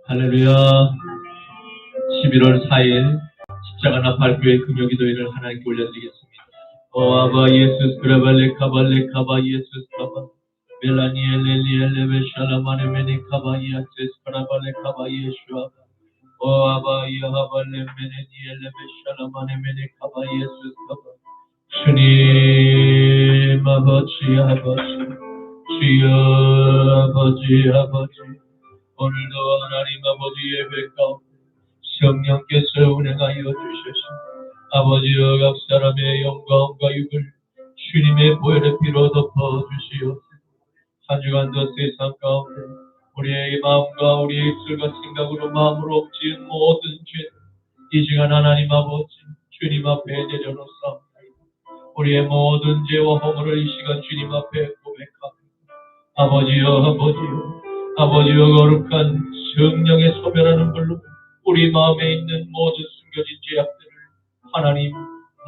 할렐루야. 11월 4일 십자가 나팔교회 금요기도회를 하나님께 올려드리겠습니다. 오 아바 예수스 그라발레 카발레 카바 예수스 카바 멜라니엘레리엘레베 샬라마네 메네 카바 예수스 그라발레 카바 예수아 오 아바 야하발레 메네니엘레베 샬라마네 메네 카바 예수스 카바 주님 아버지 아버지 주여 아버지 오늘도 하나님 아버지 예배 가운데 성령께서 운행하여 주셔서 아버지여 각 사람의 영광과 육을 주님의 보혈의 피로 덮어 주시옵소서. 한 주간도 세상 가운데 우리의 마음과 우리의 입술과 생각으로 마음으로 엎진 모든 죄 이 시간 하나님 아버지 주님 앞에 내려놓습니다. 우리의 모든 죄와 허물을 이 시간 주님 앞에 고백합니다. 아버지여 거룩한 성령의 소멸하는 불로 우리 마음에 있는 모든 숨겨진 죄악들을 하나님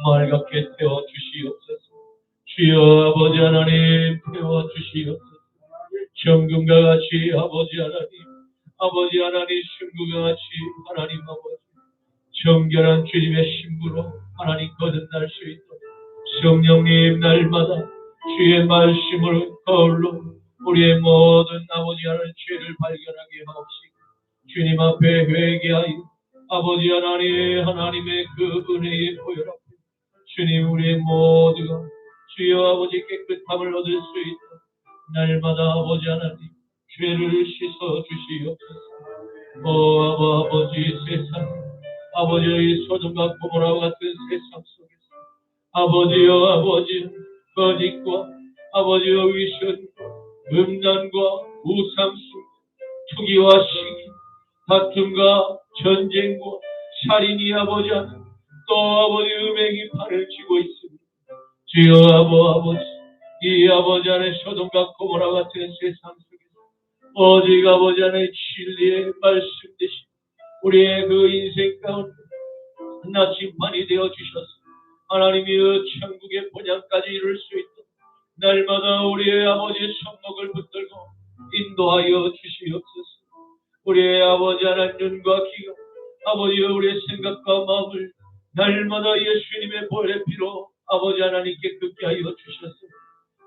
맑게 태워 주시옵소서. 주여 아버지 하나님 태워 주시옵소서. 정금과 같이 아버지 하나님 신부가 같이 하나님 아버지 정결한 주님의 신부로 하나님 거듭날 수 있도록 성령님 날마다 주의 말씀을 거울로 우리의 모든 아버지 하나님 죄를 발견하게 하옵시고 주님 앞에 회개하여 아버지 하나님의 그 은혜의 보혈 앞에 주님 우리의 모두가 주여 아버지 깨끗함을 얻을 수 있도록 날마다 아버지 하나님 죄를 씻어 주시옵소서. 오 아버지 세상 아버지의 소돔과 고모라와 같은 세상 속에서 아버지 거짓과 아버지의 위선과 음란과 우상수 투기와 시기 다툼과 전쟁과 살인이 아버지 하나님 또 아버지 음행이 팔을 쥐고 있습니다. 주여 아버지 이 아버지 안에 소돔과 고모라 같은 세상 속에서 오직 아버지 안에 진리의 말씀 대신 우리의 그 인생 가운데 나침반이 되어 주셔서 하나님이여 천국의 본향까지 이룰 수 있도록 날마다 우리의 아버지의 손목을 붙들고 인도하여 주시옵소서. 우리의 아버지 하나님 눈과 귀가 아버지여 우리의 생각과 마음을 날마다 예수님의 보혈의 피로 아버지 하나님 깨끗게 하여 주셔서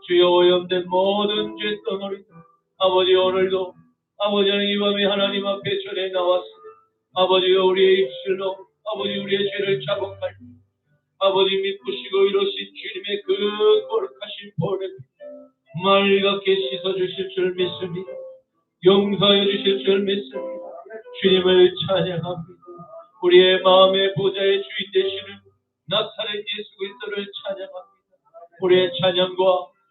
주여 오염된 모든 죄 덩어리 아버지 오늘도 아버지 하나님 이 밤에 하나님 앞에 전에 나와서 아버지여 우리의 입술로 아버지 우리의 죄를 자복할 아버지 믿으시고 이루신 주님의 그 거룩하신 보혈을 맑게 씻어주실 줄 믿습니다. 용서해 주실 줄 믿습니다. 주님을 찬양합니다. 우리의 마음의 보좌의 주인 되시는 나사렛 예수 그리스도를 찬양합니다. 우리의 찬양과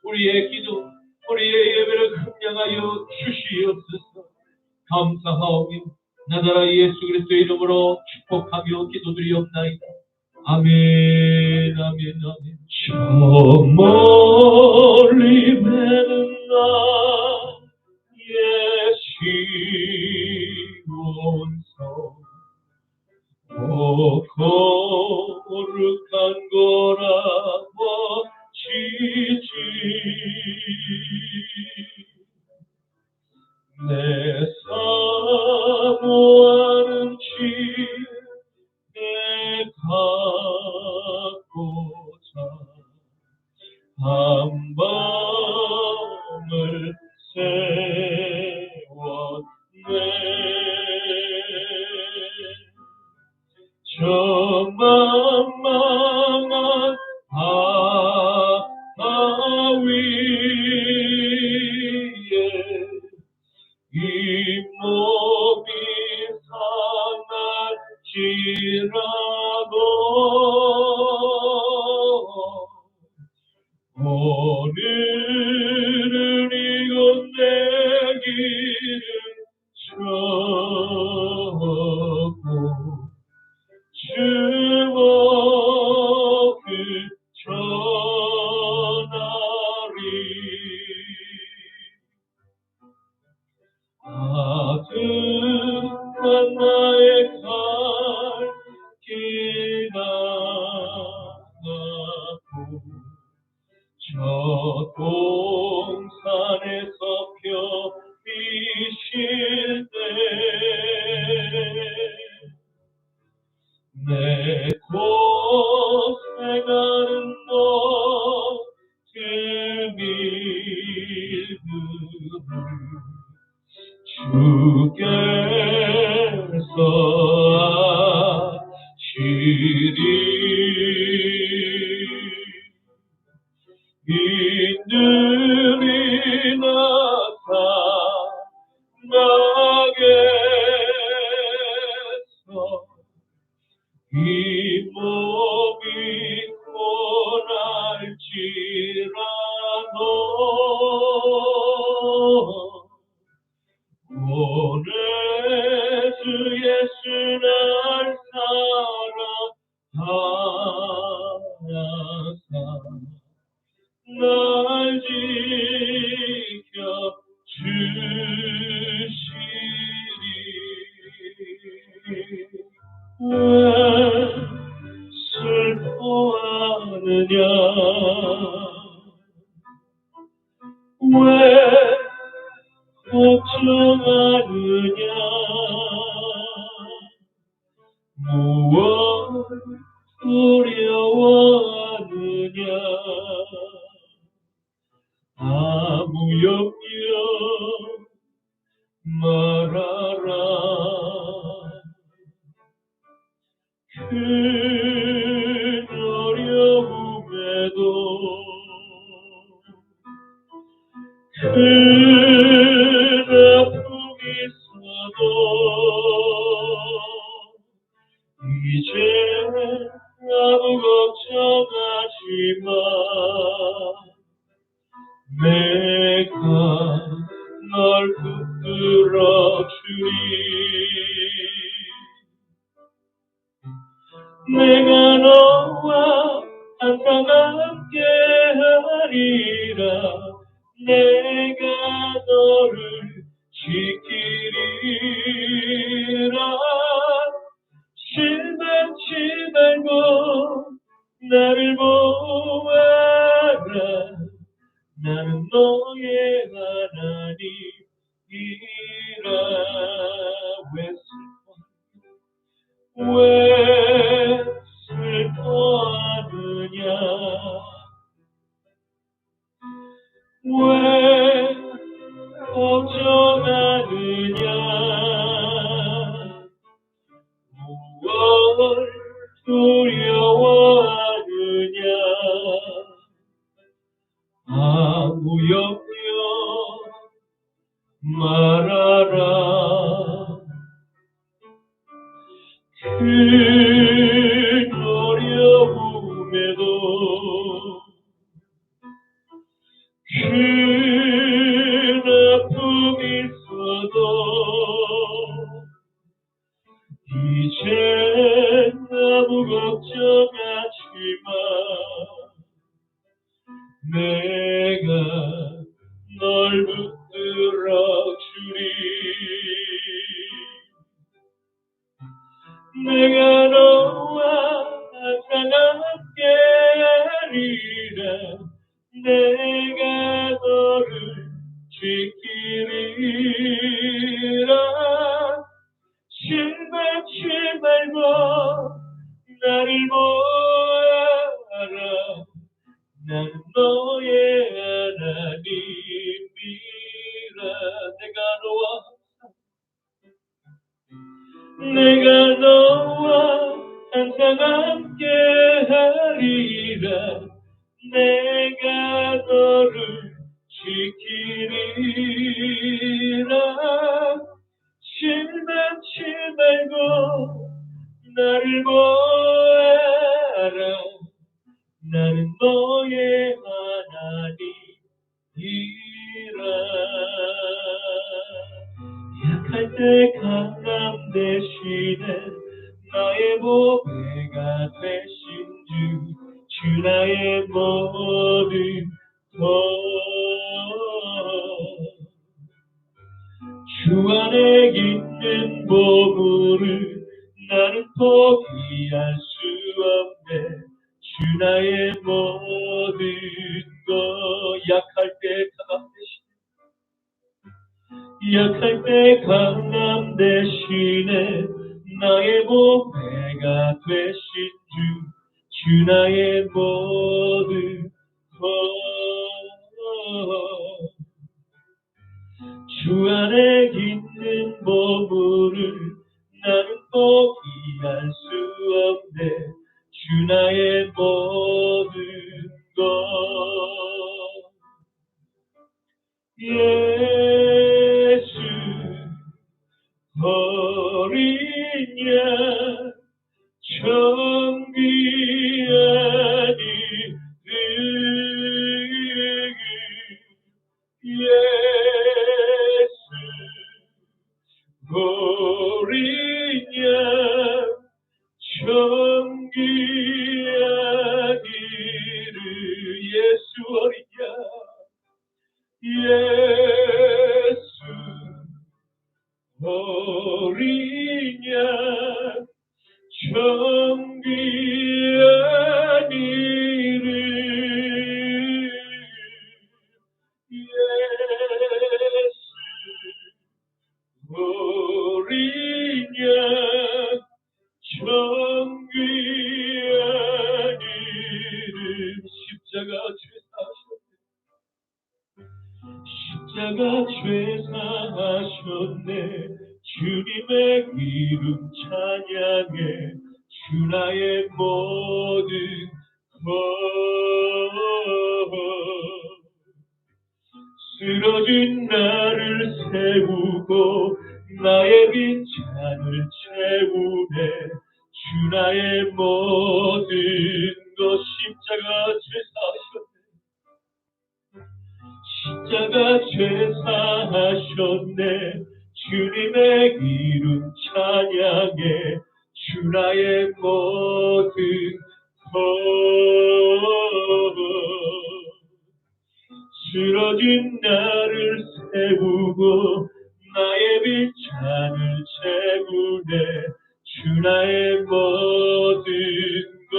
우리의 기도 우리의 예배를 흠양하여 주시옵소서. 감사하오며 나사렛 예수 그리스도의 이름으로 축복하며 기도드리옵나이다. 아멘. 저 멀리 매는 나의 시온성 거룩한 거라 멋지지 내 사모하는 내 갖고자 한 밤을 세웠네 저 만만한 바다 위에 이 몸이 상할지라도 오늘은 이곳 내 길을 졌고 주목을 전하리 아득한 나의 갈 길 나가고 저 동산에서 펴 비실 때 주께서 하시리 이들이 나타나겠어 이 몸이 고날지라도 오늘 주 예수 날 사랑하사 날 지켜주시리 왜 슬퍼하느냐 왜 걱정하느냐 무엇 두려워하느냐 아무 염려 말아라 큰 어려움에도 큰 아픔이 있어도 이제 아무 걱정하지 마 내가 널 붙들어 주리 내가 너와 항상 함께 하리라 내가 너를 지키리라 실망치 말고 나를 보아라 나는 너의 하나님이라 왜 슬퍼하느냐 왜 걱정하느냐 무엇 두려워하느냐 아무 염려 말아라 큰 어려움에도 큰 아픔이 있어도 이제 아무 걱정하지 마 내가 널 붙들어 주리 내가 너와 항상 함께 하리라 내가 너를 지키리라 실망치 말고 나를 보아라 나는 너의 하나님이라 내가 너와 항상 함께 하리라 내가 너를 지키리라 실망치 말고 나를 보아라 나는 너의 하나님이라 약할 때 강함 대신에 나의 보배가 되신 주 나의 모든 것 주 안에 있는 보물을 나는 포기할 수 없네 주 나의 모든 것 약할 때 강함 대신에 나의 보배가 되신 주 나의 모든 것 안에 있는 보물을 나는 포기할 수 없네. 주 나의 모든 것. 예수 어린 양 참 귀한 이름. 예수 어린 양 참 귀한 이름. 예수 어린 양 예수 어린 양 참 귀한 이름. 예수 어린 양 참 귀한 이름. 십자가 죄 사하셨네. 주님의 이름 찬양해. 주 나의 모든 것. 쓰러진 나를 세우고 나의 빈 잔을 채우네. 주 나의 모든 것. 십자가 죄 사하셨네. 주님의 이름 찬양해. 주 나의 모든 것. 쓰러진 나를 세우고 나의 빈 잔을 채우네. 주 나의 모든 것.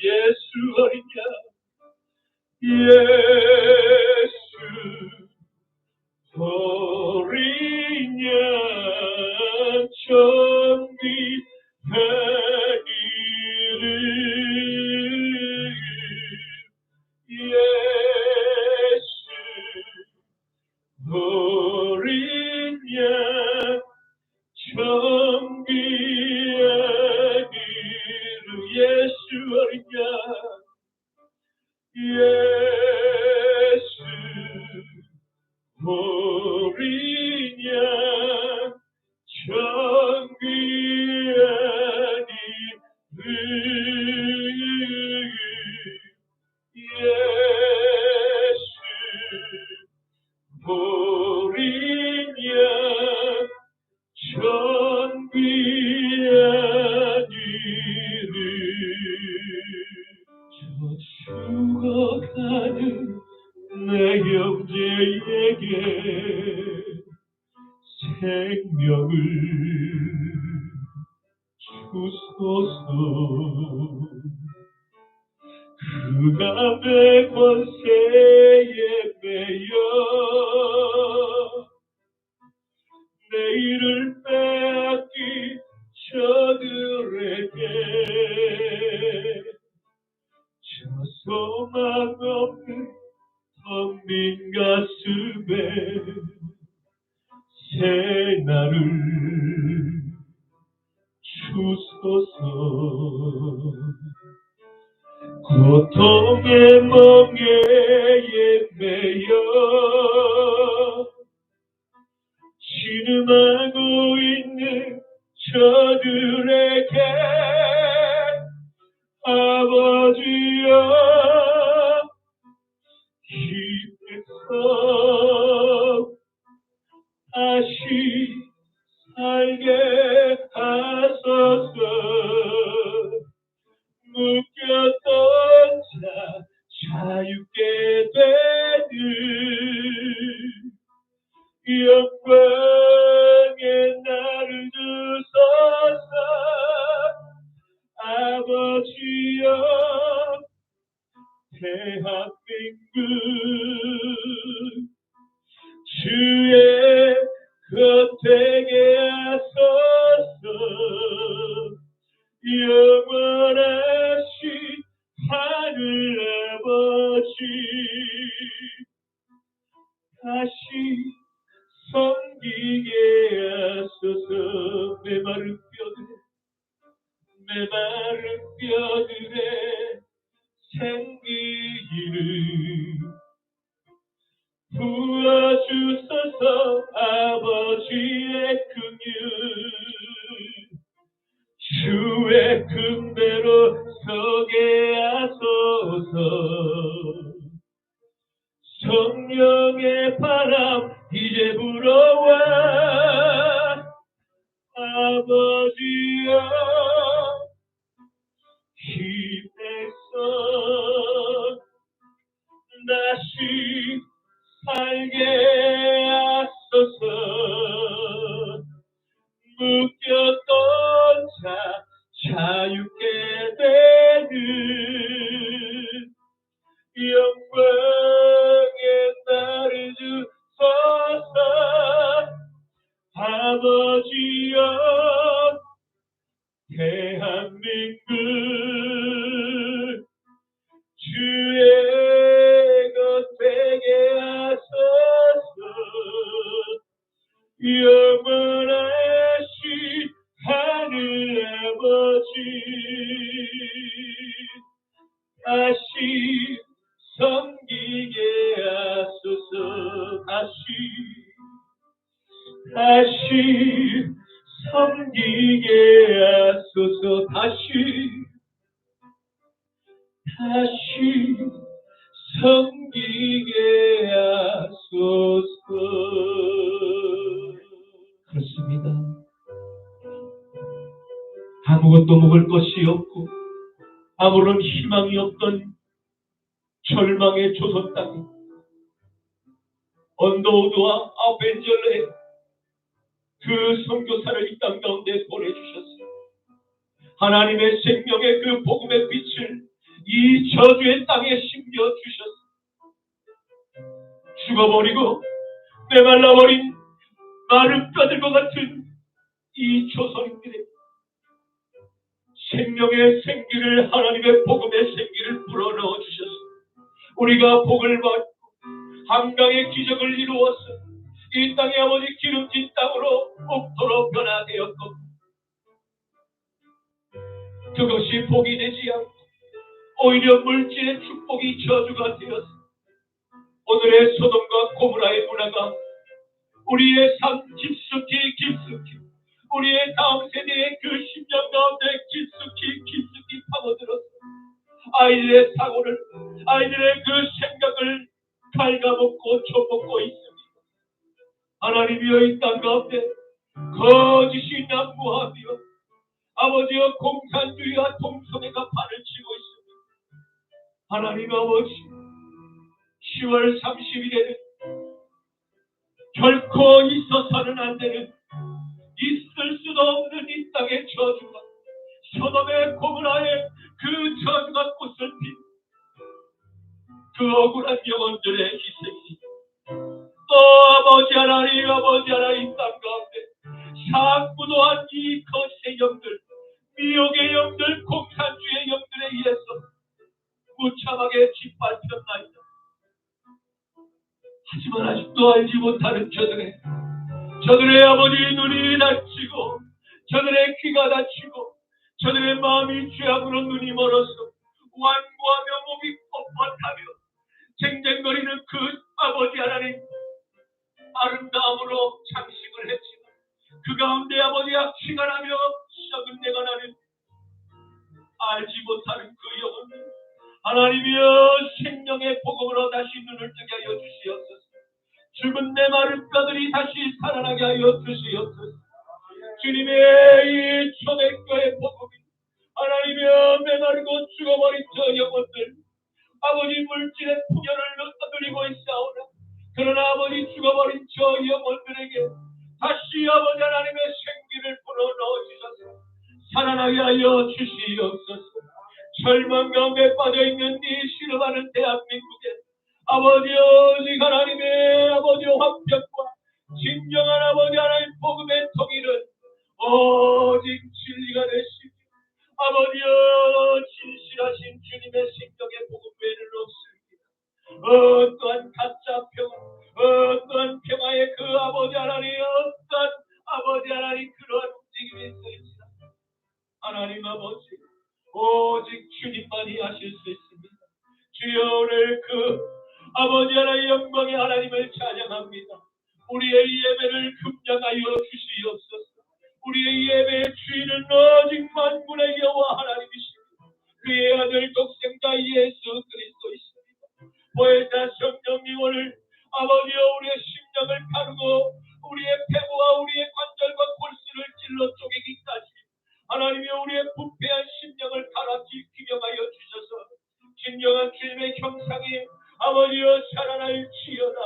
예수 어린 양 예수 어린 양 참 귀한 이름. 예수 어린 양 참 귀한 이름. 예수 어린 양 예수 어린 양 참 귀한 이름. 예수 어린 양 참 귀한 이름. 저 죽어가는 내 형제에게 생명을 주소서. 그 감의 권세에 매여 내일을 빼앗긴 저들에게 저 소망 없는 텅 빈 가슴에 새 날을 주소서. 고통의 멍에에 매여 신음하고 있는 저들에게 아버지여 힘내서 다시 살게 하소서. 묶였던 자 자유케 되는 영광의 나를 주소서. 아버지여 대한민국 주의 겉에게 하소서. 영원하신 하늘 아버지 다시 서 부어주소서. 아버지의 긍휼 주의 긍배로 서게 하소서. 성령의 바람 이제 불어와. 아버지여 이 백성 다시 살게 하소서. 묶였던 자 자유케 되는 영광의 날을 주소서. 아버지여 대한민국 주의 것 되게 하소서. 영원하신 하늘 아버지 다시 섬기게 하소서. 다시 섬기게 하소서. 다시 섬기게 하소서. 그렇습니다. 아무것도 먹을 것이 없고 아무런 희망이 없던 절망의 조선 땅에 언더우드와 아벤젤레 그 선교사를 이 땅 가운데 보내주셨어요. 하나님의 생명의 그 복음의 빛을 이 저주의 땅에 심겨주셨어요. 죽어버리고 메말라버린 마른 뼈들과 같은 이 조선인들의 생명의 생기를, 하나님의 복음의 생기를 불어넣어 주셨어요. 우리가 복을 받고 한강의 기적을 이루어서 이 땅의 아버지 기름진 땅으로 옥토로 변화되었고, 그것이 복이 되지 않고 오히려 물질의 축복이 저주가 되었어. 오늘의 소돔과 고모라의 문화가 우리의 삶 깊숙이 우리의 다음 세대의 그 심령 가운데 깊숙이 파고들어서 아이들의 사고를, 아이들의 그 생각을 갉아먹고 쳐먹고 있습니다. 하나님이여 이 땅 가운데 거짓이 난무하며 아버지여 공산주의와 동성애가 판을 치고 있습니다. 하나님 아버지 10월 30일에는 결코 있어서는 안 되는, 있을 수도 없는 이 땅의 저주가, 소돔의 고모라의 그 저주가 꽃을 핀 그 억울한 영혼들의 희생이 또 아버지 하나님 이 땅 가운데 사구 또한 이 거짓의 영들, 미혹의 영들, 공산주의 영들에 의해서 무참하게 짓밟혔나이다. 하지만 아직도 알지 못하는 저들의 아버지 눈이 닫히고 저들의 귀가 닫히고 저들의 마음이 죄악으로 눈이 멀어서 완고하며 몸이 뻣뻣하며 쟁쟁거리는 그 아버지 하나님 아름다움으로 장식을 했지만 그 가운데 아버지 악취가 나며 썩은 내가 나는 알지 못하는 그 영혼들, 하나님이여 생명의 복음으로 다시 눈을 뜨게 하여 주시옵소서. 죽은 내 마른 뼈들이 다시 살아나게 하여 주시옵소서. 주님의 이 초대교회 복음이 하나님이여 메마르고 죽어버린 저 영혼들, 아버지 물질의 풍요를 누리고 있사오나 그러나 아버지 죽어버린 저 영혼들에게 다시 아버지 하나님의 생기를 불어넣어 주셔서 살아나게 하여 주시옵소서. 절망 가운데 빠져있는 이 신음하는 대한민국에 아버지 오직 하나님의 아버지 화평과 진정한 아버지 하나님 복음의 통일은 오직 진리가 되시고 아버지여 진실하신 주님의 생명의 복음 외에는 없습니다. 어떠한 가짜 평화, 어떠한 평화의 그 아버지 하나님, 어떠한 아버지 하나님 그러한 움직임이 있어있으나 하나님 아버지 오직 주님만이 하실 수 있습니다. 주여 오늘 그 아버지 하나님 천지의 영광의 하나님을 찬양합니다. 우리의 예배를 긍정하여 주시옵소서. 우리의 예배의 주인은 오직 만군의 여호와 하나님이십니다. 그의 아들 독생자 예수 그리스도이십니다. 보혜사 성령님 오늘 아버지여 우리의 심령을 가르고 우리의 폐부와 우리의 관절과 골수를 찔러 쪼개기까지 하나님이여 우리의 부패한 심령을 갈아 지키경하여 주셔서 진정한 주님의 형상이 아버지여 살아날지어다.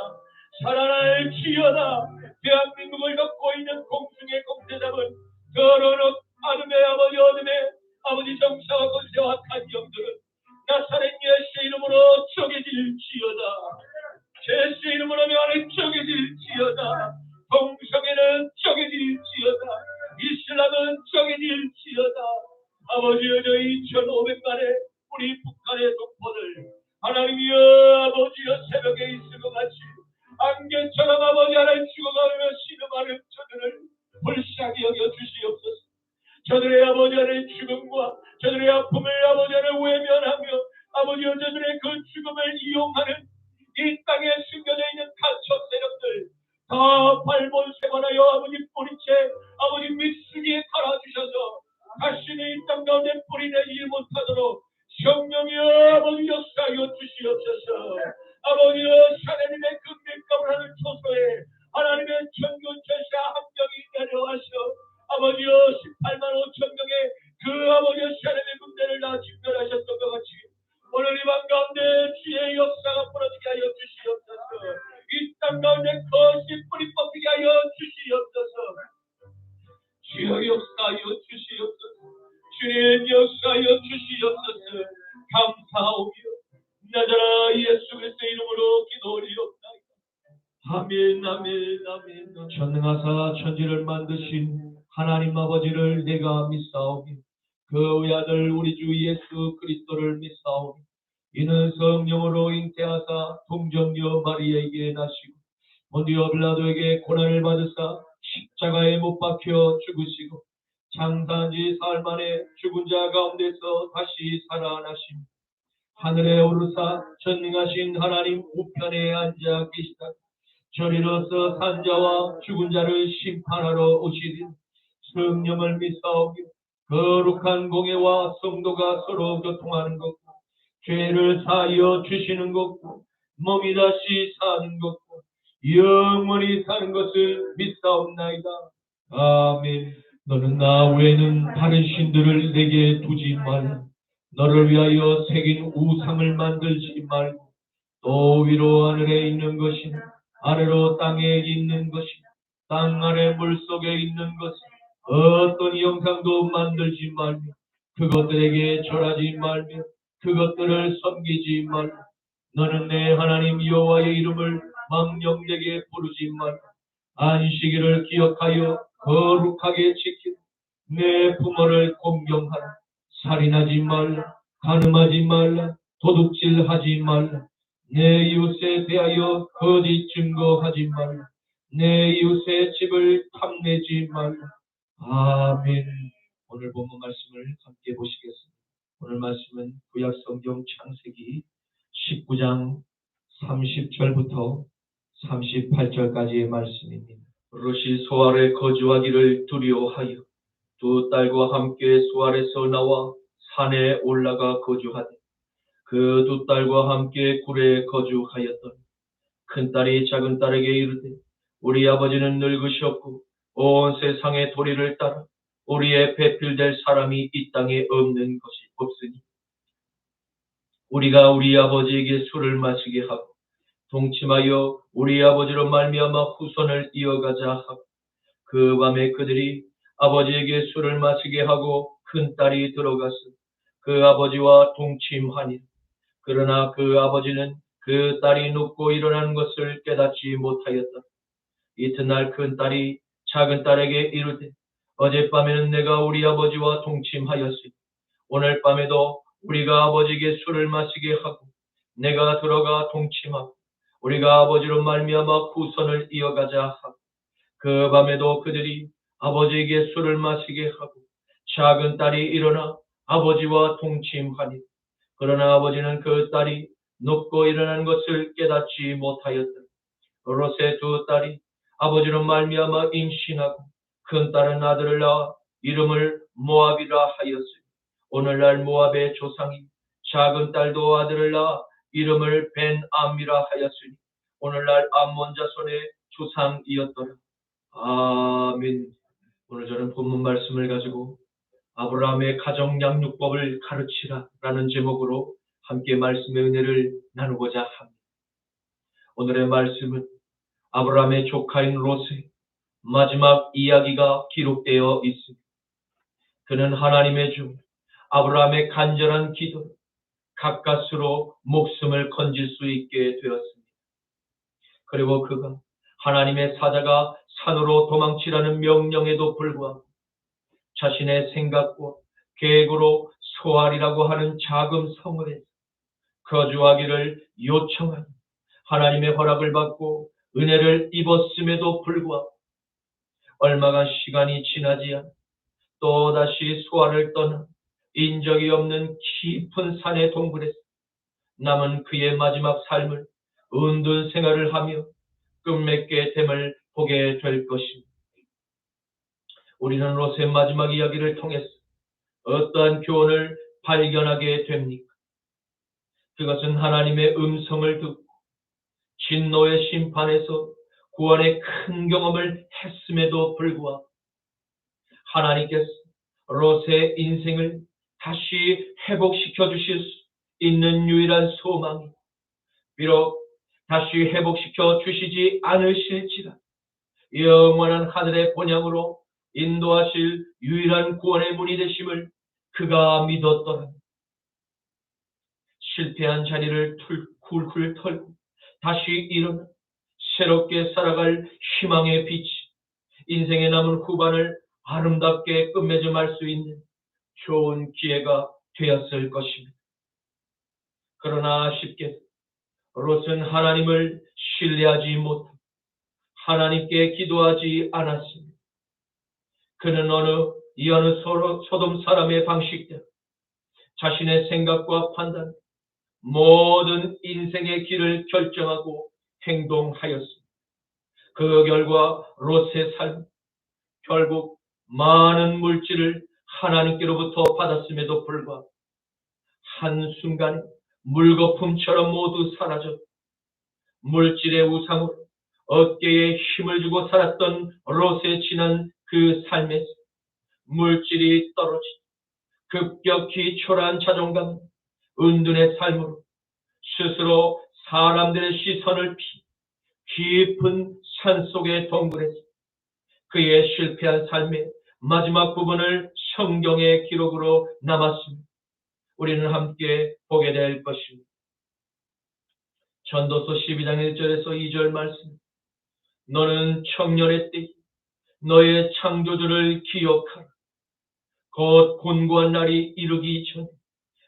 살아날지어다. 대한민국을 덮고 있는 공중의 공대장은 더러운 아름의 아버지 어둠의 아버지 정사와 권세와 악한 영들은 나사렛 예수의 이름으로 쪼개질지어다. 예수의 이름으로 명하는 쪼개질지어다. 동성애는 쪼개질지어다. 이슬람은 쪼개질지어다. 아버지여 저희 2500만의 우리 북한의 동포들 하나님이여 아버지여 새벽에 있을 것 같이 안개처럼 아버지 하나님 죽어가며 신음하는 저들을 불쌍히 여겨 주시옵소서. 저들의 아버지 하나님 죽음과 저들의 아픔을 아버지 하나님 외면하며 아버지여 저들의 그 죽음을 이용하는 이 땅에 숨겨져 있는 간첩 세력들 다 발본세관하여 아버지 뿌리채 아버지 밑수기에 갈아주셔서 다시는 이 땅 가운데 뿌리내지 못하도록 성령이여 아버지 역사하여 주시옵소서. 아버지여 하나님의 그 밀감을 하는 초소에 하나님의 천군천사 한 명이 내려와서 아버지여 18만 5천 명의 그 아버지여 하나님의 군대를 다 진멸하셨던 것 같이 오늘 이 밤 가운데 주의 역사가 벌어지게 하여 주시옵소서. 이 땅 가운데 것이 뿌리 뽑히게 하여 주시옵소서. 주여 역사하여 주시옵소서. 주님 역사하여 주시옵소서. 감사하오며 나자라 예수 그리스도의 이름으로 기도하리옵나이다. 아멘 아멘 아멘. 전능하사 천지를 만드신 하나님 아버지를 내가 믿사오며 그 외아들 우리 주 예수 그리스도를 믿사오며 이는 성령으로 잉태하사 동정녀 마리아에게 나시고 본디오 빌라도에게 고난을 받으사 십자가에 못 박혀 죽으시고 장사한 지 사흘 만에 죽은 자 가운데서 다시 살아나심 하늘에 오르사 전능하신 하나님 우편에 앉아 계시다. 저리로서 산자와 죽은 자를 심판하러 오시리. 성령을 믿사오며 거룩한 공예와 성도가 서로 교통하는 것과 죄를 사하여 주시는 것과 몸이 다시 사는 것과 영원히 사는 것을 믿사옵나이다. 아멘. 너는 나 외에는 다른 신들을 내게 두지 말라. 너를 위하여 새긴 우상을 만들지 말고 또 위로 하늘에 있는 것이나 아래로 땅에 있는 것이나 땅 아래 물속에 있는 것은 어떤 형상도 만들지 말며 그것들에게 절하지 말며 그것들을 섬기지 말라. 너는 내 하나님 여호와의 이름을 망령되게 부르지 말라. 안식일을 기억하여 거룩하게 지키고 내 부모를 공경하라. 살인하지 말라. 간음하지 말라. 도둑질하지 말라. 내 이웃에 대하여 거짓 증거하지 말라. 내 이웃의 집을 탐내지 말라. 아멘. 오늘 본문 말씀을 함께 보시겠습니다. 오늘 말씀은 구약성경 창세기 19장 30절부터 38절까지의 말씀입니다. 롯이 소알에 거주하기를 두려워하여 두 딸과 함께 소알에서 나와 산에 올라가 거주하되 그 두 딸과 함께 굴에 거주하였더니 큰딸이 작은딸에게 이르되 우리 아버지는 늙으셨고 온 세상의 도리를 따라 우리의 배필될 사람이 이 땅에 없는 것이 없으니 우리가 우리 아버지에게 술을 마시게 하고 동침하여 우리 아버지로 말미암아 후손을 이어가자 하고 그 밤에 그들이 아버지에게 술을 마시게 하고 큰딸이 들어가서 그 아버지와 동침하니 그러나 그 아버지는 그 딸이 눕고 일어난 것을 깨닫지 못하였다. 이튿날 큰딸이 작은딸에게 이르되 어젯밤에는 내가 우리 아버지와 동침하였으니 오늘 밤에도 우리가 아버지에게 술을 마시게 하고 내가 들어가 동침하고 우리가 아버지로 말미암아 후손을 이어가자 하고 그 밤에도 그들이 아버지에게 술을 마시게 하고 작은 딸이 일어나 아버지와 동침하니 그러나 아버지는 그 딸이 눕고 일어난 것을 깨닫지 못하였다. 롯의 두 딸이 아버지로 말미암아 임신하고 큰 딸은 아들을 낳아 이름을 모압이라 하였으니 오늘날 모압의 조상이 작은 딸도 아들을 낳아 이름을 벤암이라 하였으니 오늘날 암몬 자손의 조상이었더라. 아멘. 오늘 저는 본문 말씀을 가지고 아브라함의 가정 양육법을 가르치라 라는 제목으로 함께 말씀의 은혜를 나누고자 합니다. 오늘의 말씀은 아브라함의 조카인 롯의 마지막 이야기가 기록되어 있습니다. 그는 하나님의 종 아브라함의 간절한 기도로 가까스로 목숨을 건질 수 있게 되었습니다. 그리고 그가 하나님의 사자가 산으로 도망치라는 명령에도 불구하고 자신의 생각과 계획으로 소알이라고 하는 작은 성읍에 거주하기를 요청하니 하나님의 허락을 받고 은혜를 입었음에도 불구하고 얼마간 시간이 지나지 않아 또다시 소알을 떠나 인적이 없는 깊은 산의 동굴에서 남은 그의 마지막 삶을 은둔 생활을 하며 끝맺게 됨을 보게 될 것입니다. 우리는 롯의 마지막 이야기를 통해서 어떠한 교훈을 발견하게 됩니까? 그것은 하나님의 음성을 듣고 진노의 심판에서 구원의 큰 경험을 했음에도 불구하고 하나님께서 롯의 인생을 다시 회복시켜 주실 수 있는 유일한 소망이 비록 다시 회복시켜 주시지 않으실지라 영원한 하늘의 본향으로 인도하실 유일한 구원의 문이 되심을 그가 믿었더라. 실패한 자리를 쿨쿨 털고 다시 일어나 새롭게 살아갈 희망의 빛이 인생의 남은 후반을 아름답게 끝맺음할 수 있는 좋은 기회가 되었을 것입니다. 그러나 아쉽게도 롯은 하나님을 신뢰하지 못하고 하나님께 기도하지 않았습니다. 그는 어느 소돔 사람의 방식대로 자신의 생각과 판단, 모든 인생의 길을 결정하고 행동하였습니다. 그 결과 롯의 삶, 결국 많은 물질을 하나님께로부터 받았음에도 불구하고 한순간에 물거품처럼 모두 사라졌고 물질의 우상으로 어깨에 힘을 주고 살았던 롯의 지난 그 삶에서 물질이 떨어지고 급격히 초라한 자존감, 은둔의 삶으로 스스로 사람들의 시선을 피해 깊은 산속의 동굴에서 그의 실패한 삶의 마지막 부분을 성경의 기록으로 남았습니다. 우리는 함께 보게 될 것입니다. 전도서 12장 1절에서 2절 말씀. 너는 청년의 때 너의 창조주를 기억하라. 곧 곤고한 날이 이르기 전에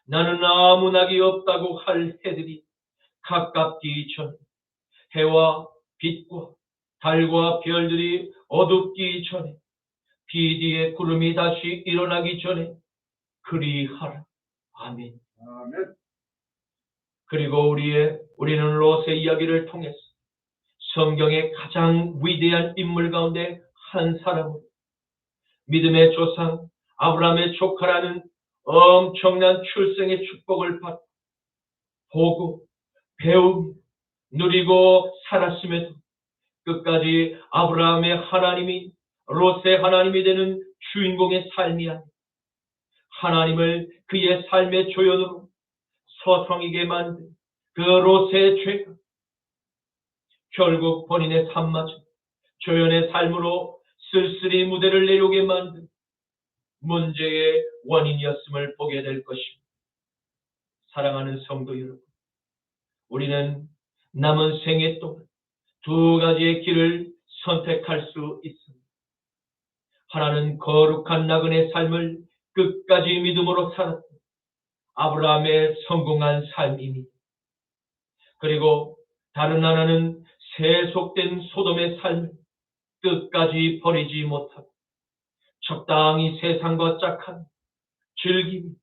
나는 아무 낙이 없다고 할 해들이 가깝기 전에 해와 빛과 달과 별들이 어둡기 전에 비 뒤에 구름이 다시 일어나기 전에 그리하라. 아멘. 아멘. 그리고 우리는 롯의 이야기를 통해서 성경의 가장 위대한 인물 가운데 한 사람으로 믿음의 조상 아브라함의 조카라는 엄청난 출생의 축복을 받고 보고 배우고 누리고 살았음에도 끝까지 아브라함의 하나님이 롯의 하나님이 되는 주인공의 삶이 아니라 하나님을 그의 삶의 조연으로 서성이게 만든 그 롯의 죄가 결국 본인의 삶마저 조연의 삶으로 쓸쓸히 무대를 내려오게 만든 문제의 원인이었음을 보게 될 것입니다. 사랑하는 성도 여러분, 우리는 남은 생애 동안 두 가지의 길을 선택할 수 있습니다. 하나는 거룩한 나그네 삶을 끝까지 믿음으로 살았던 아브라함의 성공한 삶입니다. 그리고 다른 하나는 세속된 소돔의 삶을 끝까지 버리지 못하고 적당히 세상과 짝한 즐김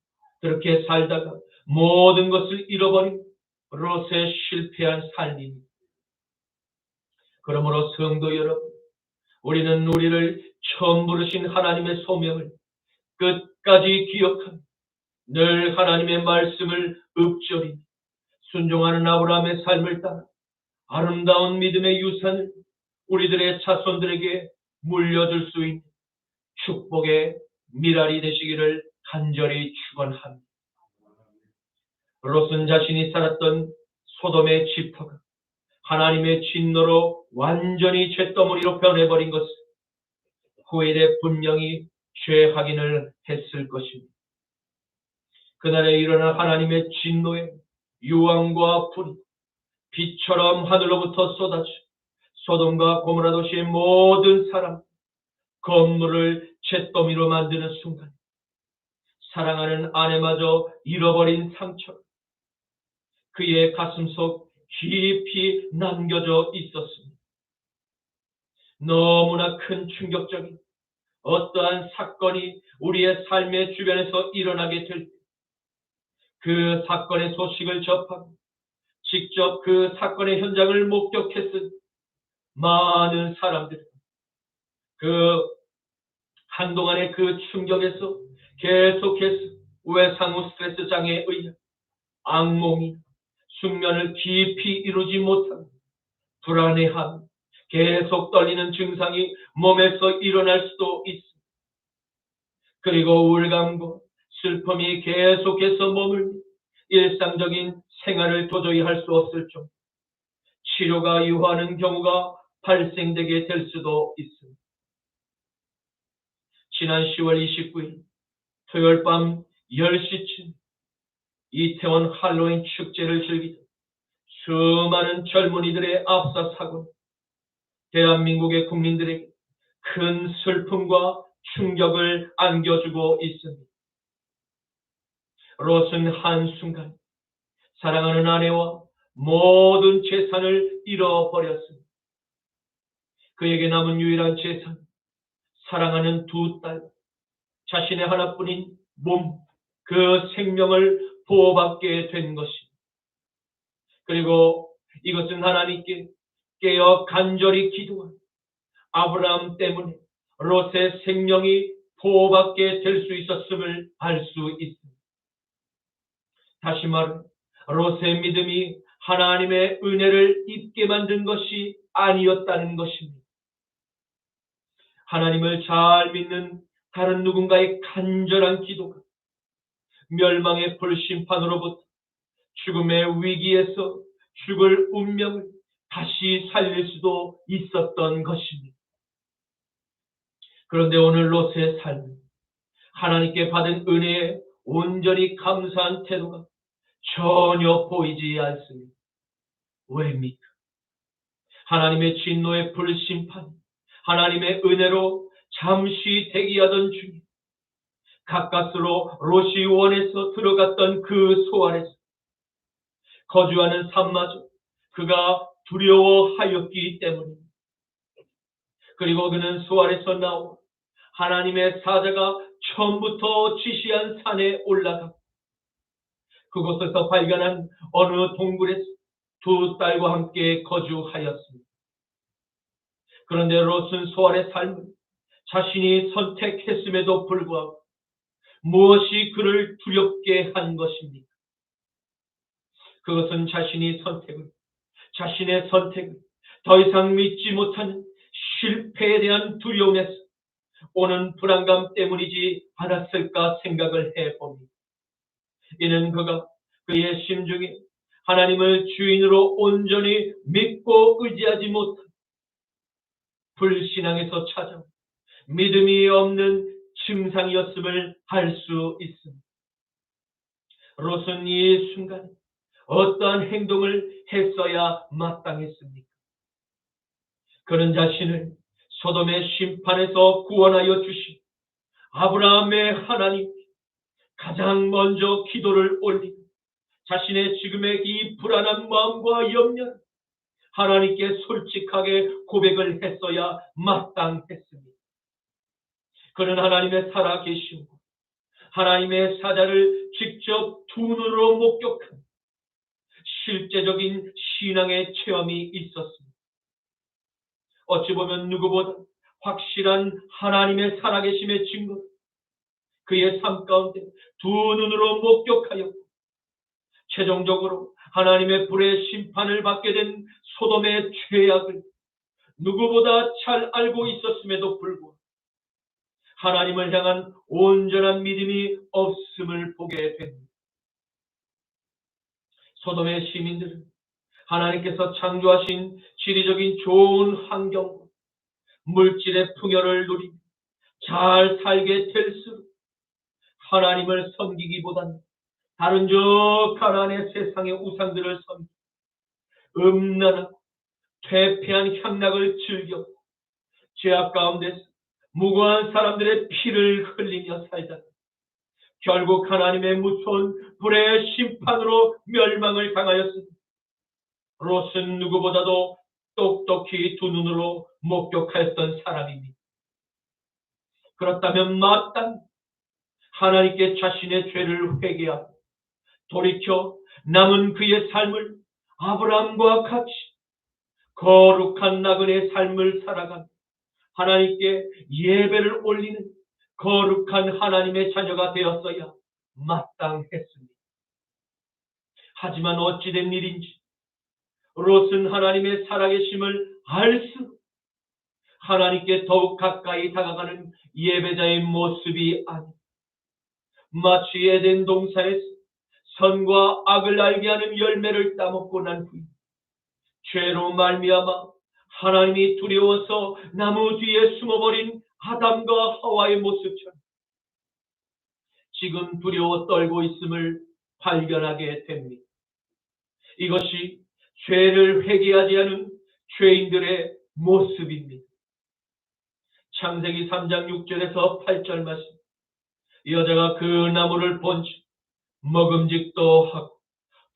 그렇게 살다가 모든 것을 잃어버린 롯의 실패한 삶입니다. 그러므로 성도 여러분, 우리는 우리를 처음 부르신 하나님의 소명을 끝까지 기억하며 늘 하나님의 말씀을 읊조리 순종하는 아브라함의 삶을 따라 아름다운 믿음의 유산을 우리들의 자손들에게 물려줄 수 있는 축복의 미랄이 되시기를 간절히 축원합니다. 롯은 자신이 살았던 소돔의 지파가 하나님의 진노로 완전히 잿더미로 변해버린 것을 후일에 분명히 죄 확인을 했을 것입니다. 그날에 일어난 하나님의 진노에 유황과 불이 빛처럼 하늘로부터 쏟아져 소돔과 고모라 도시의 모든 사람, 건물을 잿더미로 만드는 순간 사랑하는 아내마저 잃어버린 상처, 그의 가슴속 깊이 남겨져 있었습니다. 너무나 큰 충격적인 어떠한 사건이 우리의 삶의 주변에서 일어나게 될 때 그 사건의 소식을 접하고 직접 그 사건의 현장을 목격했을 많은 사람들, 그 한동안의 그 충격에서 계속해서 외상 후 스트레스 장애에 의한 악몽이 숙면을 깊이 이루지 못하고 불안해함, 계속 떨리는 증상이 몸에서 일어날 수도 있습니다. 그리고 우울감과 슬픔이 계속해서 머물며 일상적인 생활을 도저히 할 수 없을 정도 치료가 유효하는 경우가 발생되게 될 수도 있습니다. 지난 10월 29일 토요일 밤 10시쯤 이태원 할로윈 축제를 즐기던 수많은 젊은이들의 압사 사고는 대한민국의 국민들에게 큰 슬픔과 충격을 안겨주고 있습니다. 롯은 한순간 사랑하는 아내와 모든 재산을 잃어버렸습니다. 그에게 남은 유일한 재산, 사랑하는 두 딸, 자신의 하나뿐인 몸, 그 생명을 보호받게 된 것입니다. 그리고 이것은 하나님께 깨어 간절히 기도한 아브라함 때문에 롯의 생명이 보호받게 될 수 있었음을 알 수 있습니다. 다시 말해 롯의 믿음이 하나님의 은혜를 입게 만든 것이 아니었다는 것입니다. 하나님을 잘 믿는 다른 누군가의 간절한 기도가 멸망의 불심판으로부터 죽음의 위기에서 죽을 운명을 다시 살릴 수도 있었던 것입니다. 그런데 오늘 롯의 삶은 하나님께 받은 은혜에 온전히 감사한 태도가 전혀 보이지 않습니다. 왜입니까? 하나님의 진노의 불심판, 하나님의 은혜로 잠시 대기하던 중에 가까스로 롯이 원에서 들어갔던 그 소 안에서 거주하는 삶마저 그가 두려워하였기 때문입니다. 그리고 그는 소 안에서 나와 하나님의 사자가 처음부터 지시한 산에 올라가 그곳에서 발견한 어느 동굴에서 두 딸과 함께 거주하였습니다. 그런데 롯은 소 안의 삶을 자신이 선택했음에도 불구하고 무엇이 그를 두렵게 한 것입니까? 그것은 자신의 선택을 더 이상 믿지 못하는 실패에 대한 두려움에서 오는 불안감 때문이지 않았을까 생각을 해봅니다. 이는 그가 그의 심중에 하나님을 주인으로 온전히 믿고 의지하지 못한 불신앙에서 찾아온 믿음이 없는 증상이었음을 알 수 있습니다. 롯은 이 순간에 어떠한 행동을 했어야 마땅했습니까? 그는 자신을 소돔의 심판에서 구원하여 주신 아브라함의 하나님께 가장 먼저 기도를 올리고 자신의 지금의 이 불안한 마음과 염려를 하나님께 솔직하게 고백을 했어야 마땅했습니다. 그는 하나님의 살아계심과 하나님의 사자를 직접 두 눈으로 목격한 실제적인 신앙의 체험이 있었습니다. 어찌 보면 누구보다 확실한 하나님의 살아계심의 증거, 그의 삶 가운데 두 눈으로 목격하였고 최종적으로 하나님의 불의 심판을 받게 된 소돔의 죄악을 누구보다 잘 알고 있었음에도 불구하고 하나님을 향한 온전한 믿음이 없음을 보게 됩니다. 소돔의 시민들은 하나님께서 창조하신 지리적인 좋은 환경, 물질의 풍요를 누리며 잘 살게 될수록 하나님을 섬기기보다는 다른 저 가나안의 세상의 우상들을 섬기고 음란하고 퇴폐한 향락을 즐겨 죄악 가운데서 무고한 사람들의 피를 흘리며 살다가 결국 하나님의 무서운 불의 심판으로 멸망을 당하였습니다. 롯은 누구보다도 똑똑히 두 눈으로 목격하였던 사람입니다. 그렇다면 마땅히 하나님께 자신의 죄를 회개하고 돌이켜 남은 그의 삶을 아브라함과 같이 거룩한 나그네의 삶을 살아가며 하나님께 예배를 올리는 거룩한 하나님의 자녀가 되었어야 마땅했습니다. 하지만 어찌된 일인지 롯은 하나님의 살아계심을 알수록 하나님께 더욱 가까이 다가가는 예배자의 모습이 아니라 마치 에덴 동산에서 선과 악을 알게 하는 열매를 따먹고 난 후에 죄로 말미암아 하나님이 두려워서 나무 뒤에 숨어버린 아담과 하와의 모습처럼 지금 두려워 떨고 있음을 발견하게 됩니다. 이것이 죄를 회개하지 않은 죄인들의 모습입니다. 창세기 3장 6절에서 8절 말씀, 여자가 그 나무를 본즉 먹음직도 하고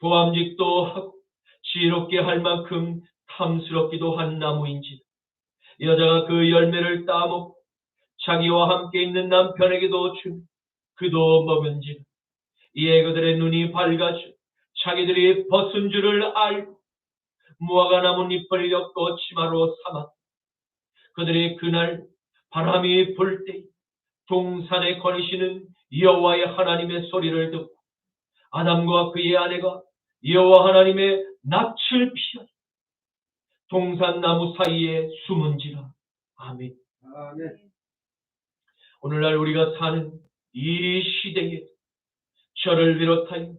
보암직도 하고 지혜롭게 할 만큼 탐스럽기도 한 나무인지 여자가 그 열매를 따먹고 자기와 함께 있는 남편에게도 주며 그도 먹은지라 이에 그들의 눈이 밝아져 자기들이 벗은 줄을 알고 무화과 나뭇잎을 엮고 치마로 삼았고 그들이 그날 바람이 불 때 동산에 거니시는 여호와의 하나님의 소리를 듣고 아담과 그의 아내가 여호와 하나님의 낯을 피하여 동산나무 사이에 숨은지라. 아멘. 아멘. 오늘날 우리가 사는 이 시대에 저를 비롯하여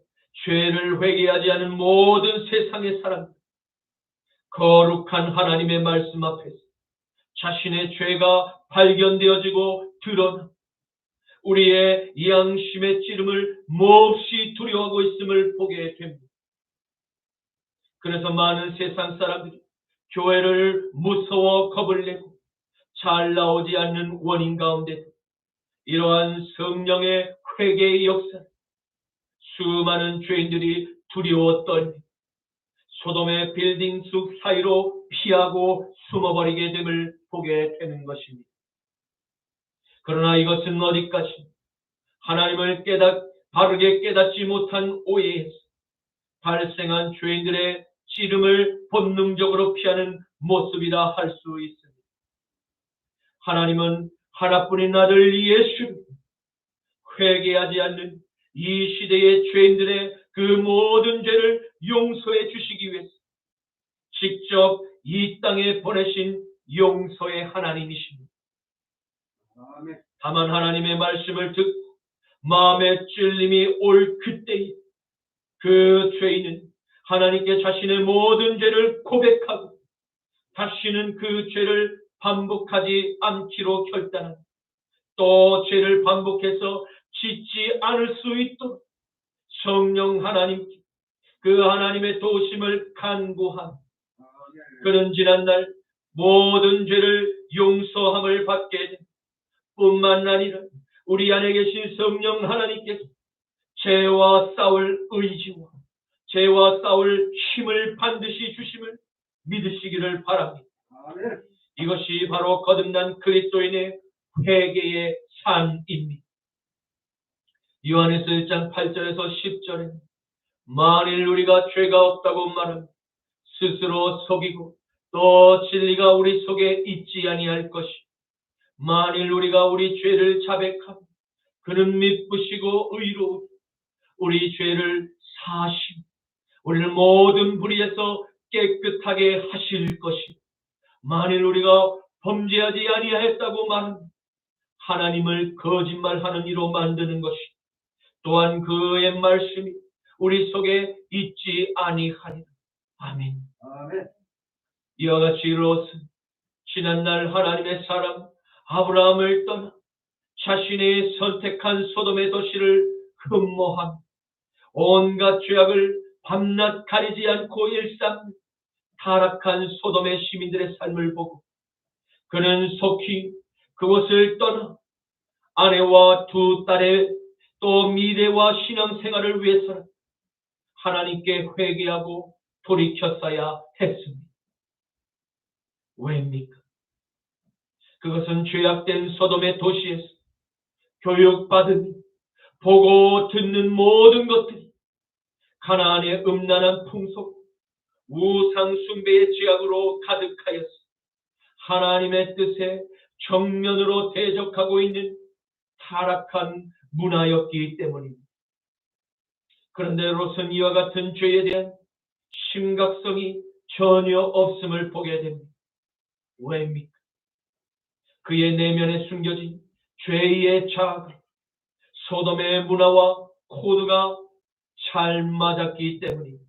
죄를 회개하지 않은 모든 세상의 사람들, 거룩한 하나님의 말씀 앞에서 자신의 죄가 발견되어지고 드러나 우리의 양심의 찌름을 몹시 두려워하고 있음을 보게 됩니다. 그래서 많은 세상 사람들이 교회를 무서워 겁을 내고 잘 나오지 않는 원인 가운데 이러한 성령의 회개의 역사, 수많은 죄인들이 두려워 떨며 소돔의 빌딩 숲 사이로 피하고 숨어버리게 됨을 보게 되는 것입니다. 그러나 이것은 어디까지 하나님을 바르게 깨닫지 못한 오해에서 발생한 죄인들의 찌름을 본능적으로 피하는 모습이라 할 수 있습니다. 하나님은 하나뿐인 아들 예수를 회개하지 않는 이 시대의 죄인들의 그 모든 죄를 용서해 주시기 위해서 직접 이 땅에 보내신 용서의 하나님이십니다. 아멘. 다만 하나님의 말씀을 듣고 마음의 찔림이 올 그때에 그 죄인은 하나님께 자신의 모든 죄를 고백하고 다시는 그 죄를 반복하지 않기로 결단하고 또 죄를 반복해서 짓지 않을 수 있도록 성령 하나님께 그 하나님의 도우심을 간구하며 그는 지난날 모든 죄를 용서함을 받게 된 뿐만 아니라 우리 안에 계신 성령 하나님께서 죄와 싸울 의지와 죄와 싸울 힘을 반드시 주심을 믿으시기를 바랍니다. 아멘. 이것이 바로 거듭난 그리스도인의 회개의 삶입니다. 요한에서 1장 8절에서 10절에 만일 우리가 죄가 없다고 말하면 스스로 속이고 또 진리가 우리 속에 있지 아니할 것이. 만일 우리가 우리 죄를 자백하면 그는 미쁘시고 의로우고 우리 죄를 사하시고 우리를 모든 불의에서 깨끗하게 하실 것이. 만일 우리가 범죄하지 아니하였다고 말하면 하나님을 거짓말하는 이로 만드는 것이. 또한 그의 말씀이 우리 속에 있지 아니하리라. 아멘. 아멘. 이와 같이 롯은 지난날 하나님의 사람 아브라함을 떠나 자신이 선택한 소돔의 도시를 흠모하며 온갖 죄악을 밤낮 가리지 않고 일삼는 타락한 소돔의 시민들의 삶을 보고 그는 속히 그곳을 떠나 아내와 두 딸의 또 미래와 신앙생활을 위해서는 하나님께 회개하고 돌이켰어야 했습니다. 왜입니까? 그것은 죄악된 소돔의 도시에서 교육받으며 보고 듣는 모든 것들이 가나안의 음란한 풍속, 우상 숭배의 죄악으로 가득하였어 하나님의 뜻에 정면으로 대적하고 있는 타락한 문화였기 때문입니다. 그런데 롯은 이와 같은 죄에 대한 심각성이 전혀 없음을 보게 됩니다. 왜입니까? 그의 내면에 숨겨진 죄의 자아가 소돔의 문화와 코드가 잘 맞았기 때문입니다.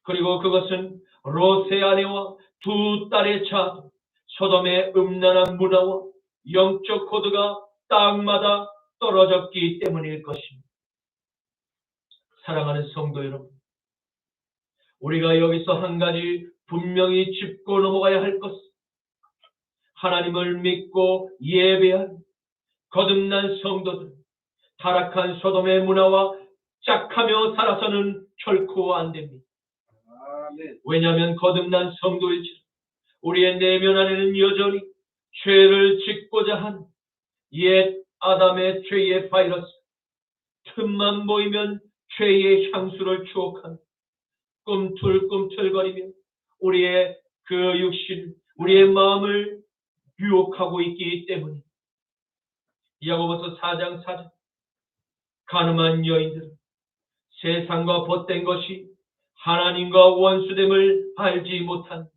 그리고 그것은 롯의 아내와 두 딸의 자아도 소돔의 음란한 문화와 영적 코드가 딱 맞아 떨어졌기 때문일 것입니다. 사랑하는 성도 여러분, 우리가 여기서 한 가지 분명히 짚고 넘어가야 할 것은 하나님을 믿고 예배한 거듭난 성도들, 타락한 소돔의 문화와 짝하며 살아서는 결코 안 됩니다. 아멘. 왜냐하면 거듭난 성도일지라 우리의 내면 안에는 여전히 죄를 짓고자 한 옛 아담의 죄의 바이러스, 틈만 보이면 죄의 향수를 추억하며 꿈틀꿈틀거리며 우리의 그 육신, 우리의 마음을 유혹하고 있기 때문에 야고보서 4장 4절 가늠한 여인들은 세상과 벗된 것이 하나님과 원수됨을 알지 못한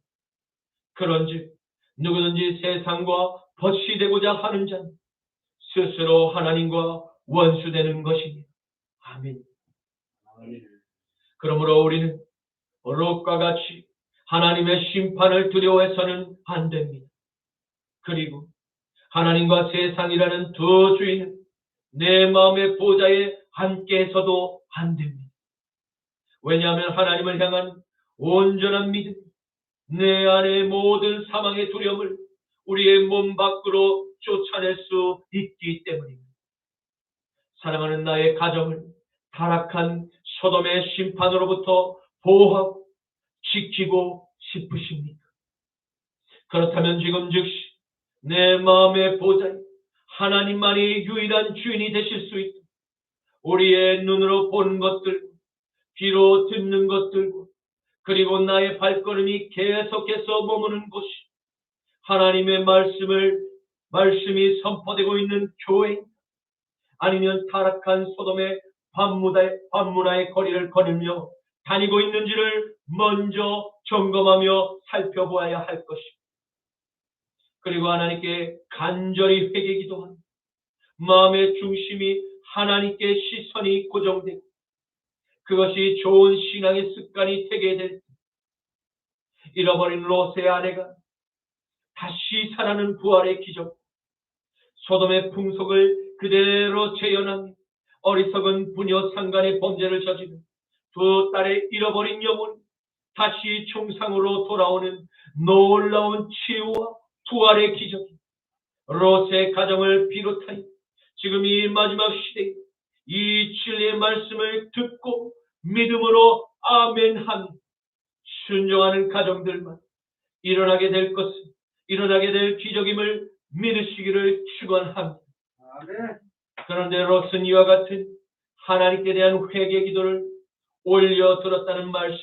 그런즉 누구든지 세상과 벗이 되고자 하는 자는 스스로 하나님과 원수되는 것이니. 아멘. 아멘. 그러므로 우리는 롯과 같이 하나님의 심판을 두려워해서는 안 됩니다. 그리고 하나님과 세상이라는 두 주인은 내 마음의 보좌에 함께해서도 안 됩니다. 왜냐하면 하나님을 향한 온전한 믿음, 내 안의 모든 사망의 두려움을 우리의 몸 밖으로 쫓아낼 수 있기 때문입니다. 사랑하는 나의 가정을 타락한 소돔의 심판으로부터 보호하고 지키고 싶으십니까? 그렇다면 지금 즉시 내 마음의 보좌에 하나님만이 유일한 주인이 되실 수 있도록 우리의 눈으로 보는 것들, 귀로 듣는 것들과 그리고 나의 발걸음이 계속해서 머무는 곳이 하나님의 말씀이 선포되고 있는 교회, 아니면 타락한 소돔의 밤문화의 거리를 거닐며 다니고 있는지를 먼저 점검하며 살펴보아야 할 것입니다. 그리고 하나님께 간절히 회개 기도하는 마음의 중심이 하나님께 시선이 고정되고 그것이 좋은 신앙의 습관이 되게 될 때 잃어버린 롯의 아내가 다시 살아나는 부활의 기적, 소돔의 풍속을 그대로 재현하며 어리석은 부녀 상간의 범죄를 저지른 두 딸의 잃어버린 영혼 다시 정상으로 돌아오는 놀라운 치유와 부활의 기적이 롯의 가정을 비롯하여 지금 이 마지막 시대에 이 진리의 말씀을 듣고 믿음으로 아멘하며 순종하는 가정들만 일어나게 될 것은 일어나게 될 기적임을 믿으시기를 축원합니다. 아멘. 그런데 롯은 이와 같은 하나님께 대한 회개 기도를 올려들었다는 말씀,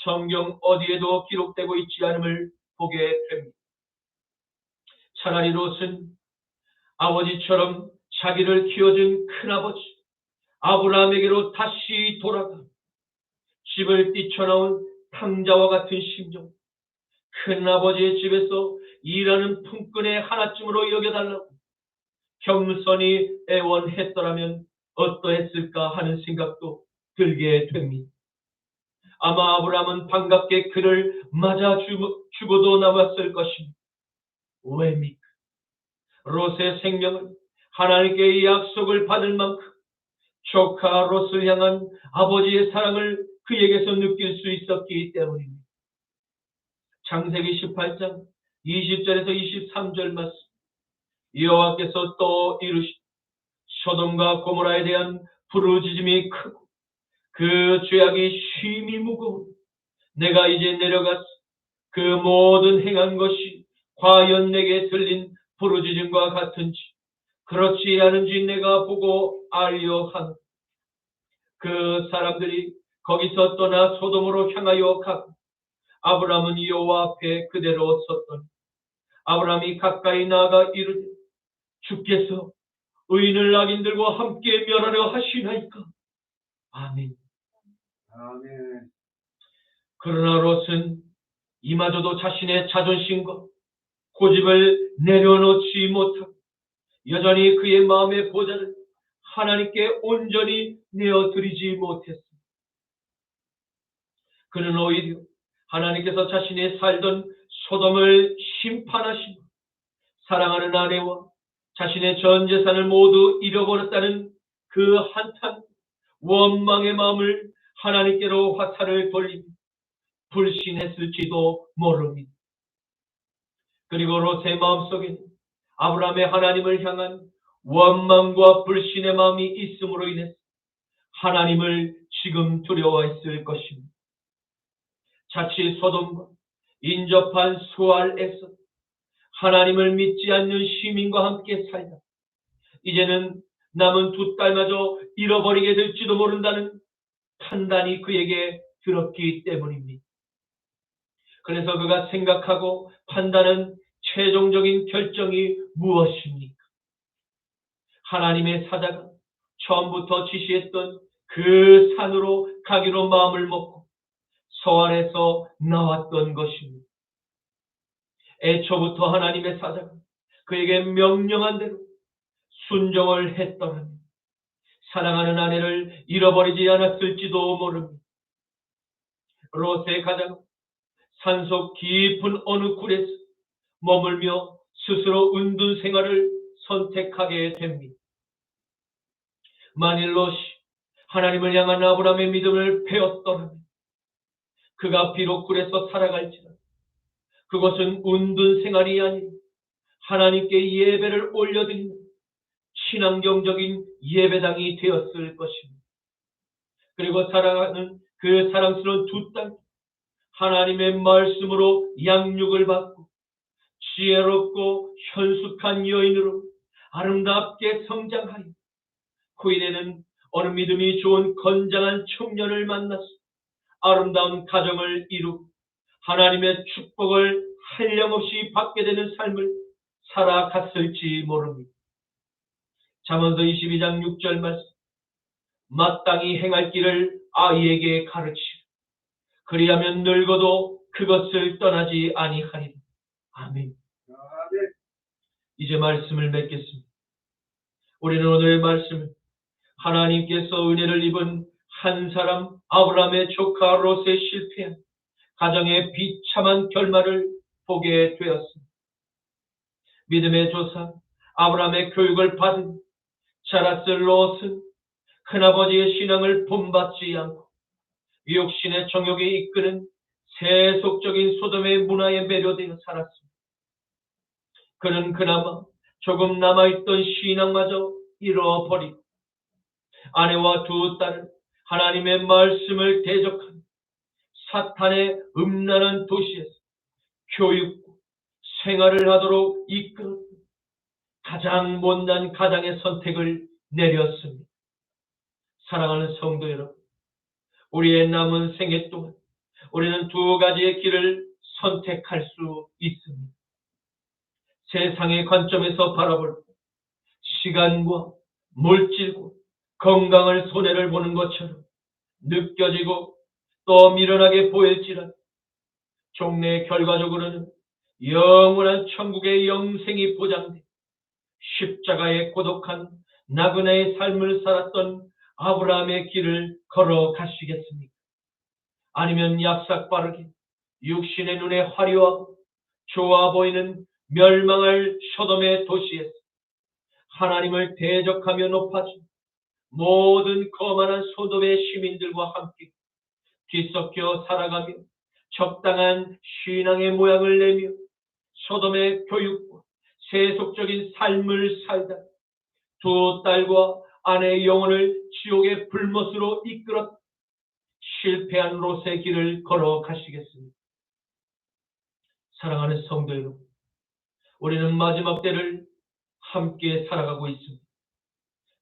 성경 어디에도 기록되고 있지 않음을 보게 됩니다. 차라리 롯은 아버지처럼 자기를 키워준 큰아버지 아브라함에게로 다시 돌아가 집을 뛰쳐나온 탕자와 같은 심정, 큰아버지의 집에서 일하는 품꾼의 하나쯤으로 여겨달라고 겸손히 애원했더라면 어떠했을까 하는 생각도 들게 됩니다. 아마 아브라함은 반갑게 그를 맞아주고도 남았을 것입니다. 왜입니까? 롯의 생명을 하나님께 약속을 받을 만큼 조카 롯을 향한 아버지의 사랑을 그에게서 느낄 수 있었기 때문입니다. 창세기 18장 20절에서 23절 말씀, 여호와께서 또 이르시되 소돔과 고모라에 대한 부르짖음이 크고 그 죄악이 심히 무거워 내가 이제 내려가서 그 모든 행한 것이 과연 내게 들린 부르짖음과 같은지 그렇지 않은지 내가 보고 알려 하노라. 그 사람들이 거기서 떠나 소돔으로 향하여 가고 아브라함은 여호와 앞에 그대로 섰더니 아브라함이 가까이 나아가 이르되 주께서 의인을 악인들과 함께 멸하려 하시나이까. 아멘. 아멘. 그러나 롯은 이마저도 자신의 자존심과 고집을 내려놓지 못하고 여전히 그의 마음의 보좌를 하나님께 온전히 내어드리지 못했습니다. 그는 오히려 하나님께서 자신이 살던 소돔을 심판하시고 사랑하는 아내와 자신의 전 재산을 모두 잃어버렸다는 그 한탄 원망의 마음을 하나님께로 화살을 돌리며 불신했을지도 모릅니다. 그리고 롯의 마음속에는 아브라함의 하나님을 향한 원망과 불신의 마음이 있음으로 인해서 하나님을 지금 두려워했을 것입니다. 자칫 소돔과 인접한 수알에서 하나님을 믿지 않는 시민과 함께 살다 이제는 남은 두 딸마저 잃어버리게 될지도 모른다는 판단이 그에게 들었기 때문입니다. 그래서 그가 생각하고 판단한 최종적인 결정이 무엇입니까? 하나님의 사자가 처음부터 지시했던 그 산으로 가기로 마음을 먹고 소알에서 나왔던 것입니다. 애초부터 하나님의 사자가 그에게 명령한 대로 순종을 했더라면 사랑하는 아내를 잃어버리지 않았을지도 모릅니다. 롯의 가장은 산속 깊은 어느 굴에서 머물며 스스로 은둔 생활을 선택하게 됩니다. 만일 롯이 하나님을 향한 아브라함의 믿음을 배웠더라면 그가 비록 굴에서 살아갈지라도 그것은 은둔 생활이 아닌 하나님께 예배를 올려드리는 신앙경적인 예배당이 되었을 것입니다. 그리고 사랑하는 그 사랑스러운 두 딸 하나님의 말씀으로 양육을 받고 지혜롭고 현숙한 여인으로 아름답게 성장하여 후일에는 어느 믿음이 좋은 건장한 청년을 만나서 아름다운 가정을 이루고 하나님의 축복을 한량없이 받게 되는 삶을 살아갔을지 모릅니다. 잠언서 22장 6절 말씀, 마땅히 행할 길을 아이에게 가르치라. 그리하면 늙어도 그것을 떠나지 아니하리라. 아멘. 아멘. 이제 말씀을 맺겠습니다. 우리는 오늘 말씀을 하나님께서 은혜를 입은 한 사람 아브라함의 조카 롯의 실패한 가정의 비참한 결말을 보게 되었습니다. 믿음의 조상 아브라함의 교육을 받은 자랐을 롯은 큰아버지의 신앙을 본받지 않고 육신의 정욕에 이끄는 세속적인 소돔의 문화에 매료되어 살았습니다. 그는 그나마 조금 남아있던 신앙마저 잃어버리고 아내와 두 딸을 하나님의 말씀을 대적하는 사탄의 음란한 도시에서 교육과 생활을 하도록 이끌었던 가장 못난 가장의 선택을 내렸습니다. 사랑하는 성도 여러분, 우리의 남은 생애 동안 우리는 두 가지의 길을 선택할 수 있습니다. 세상의 관점에서 바라볼 때 시간과 물질과 건강을 손해를 보는 것처럼 느껴지고 또 미련하게 보일지라도 종래 결과적으로는 영원한 천국의 영생이 보장돼 십자가의 고독한 나그네의 삶을 살았던 아브라함의 길을 걸어가시겠습니까? 아니면 약삭빠르게 육신의 눈에 화려하고 좋아 보이는 멸망할 소돔의 도시에서 하나님을 대적하며 높아진 모든 거만한 소돔의 시민들과 함께 뒤섞여 살아가며 적당한 신앙의 모양을 내며 소돔의 교육과 세속적인 삶을 살다 두 딸과 아내의 영혼을 지옥의 불못으로 이끌었 실패한 롯의 길을 걸어가시겠습니다. 사랑하는 성도 여러분, 우리는 마지막 때를 함께 살아가고 있습니다.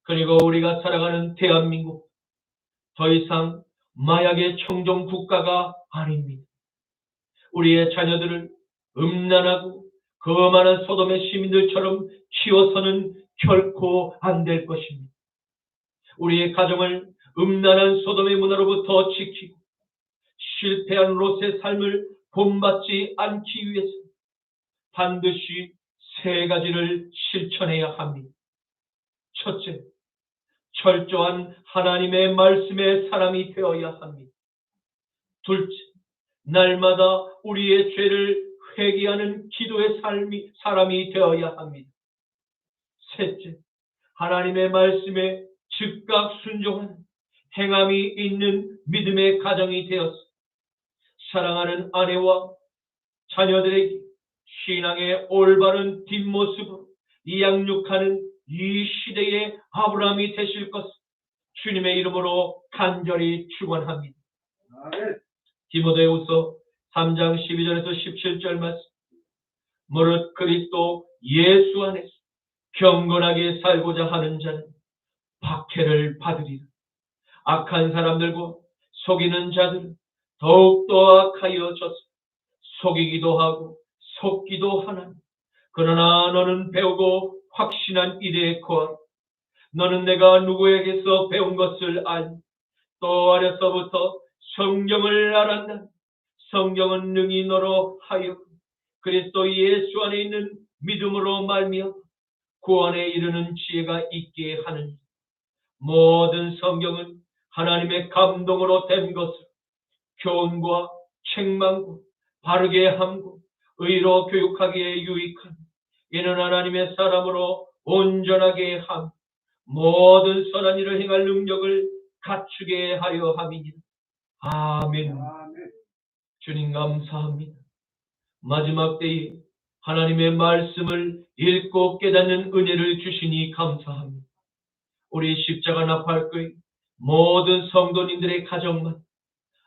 그리고 우리가 살아가는 대한민국 더 이상 마약의 청정 국가가 아닙니다. 우리의 자녀들을 음란하고 거만한 소돔의 시민들처럼 키워서는 결코 안 될 것입니다. 우리의 가정을 음란한 소돔의 문화로부터 지키고 실패한 롯의 삶을 본받지 않기 위해서 반드시 세 가지를 실천해야 합니다. 첫째, 철저한 하나님의 말씀의 사람이 되어야 합니다. 둘째, 날마다 우리의 죄를 회개하는 기도의 사람이 되어야 합니다. 셋째, 하나님의 말씀에 즉각 순종하는 행함이 있는 믿음의 가정이 되어서 사랑하는 아내와 자녀들에게 신앙의 올바른 뒷모습으로 양육하는 이 시대의 아브라함이 되실 것을 주님의 이름으로 간절히 축원합니다. 아멘. 디모데후서 3장 12절에서 17절 말씀. 무릇 그리스도 예수 안에서 경건하게 살고자 하는 자는 박해를 받으리라. 악한 사람들과 속이는 자들은 더욱더 악하여져서 속이기도 하고 속기도 하나니, 그러나 너는 배우고 확신한 일에 거하라. 너는 내가 누구에게서 배운 것을 알니 또 어려서부터 성경을 알았나니 성경은 능히 너로 하여 그리스도 예수 안에 있는 믿음으로 말미암아 구원에 이르는 지혜가 있게 하느니, 모든 성경은 하나님의 감동으로 된 것을 교훈과 책망과 바르게 함과 의로 교육하기에 유익한 이는 하나님의 사람으로 온전하게 함 모든 선한 일을 행할 능력을 갖추게 하려 함이니라. 아멘. 아멘. 주님 감사합니다. 마지막 때에 하나님의 말씀을 읽고 깨닫는 은혜를 주시니 감사합니다. 우리 십자가 나팔교회 모든 성도님들의 가정만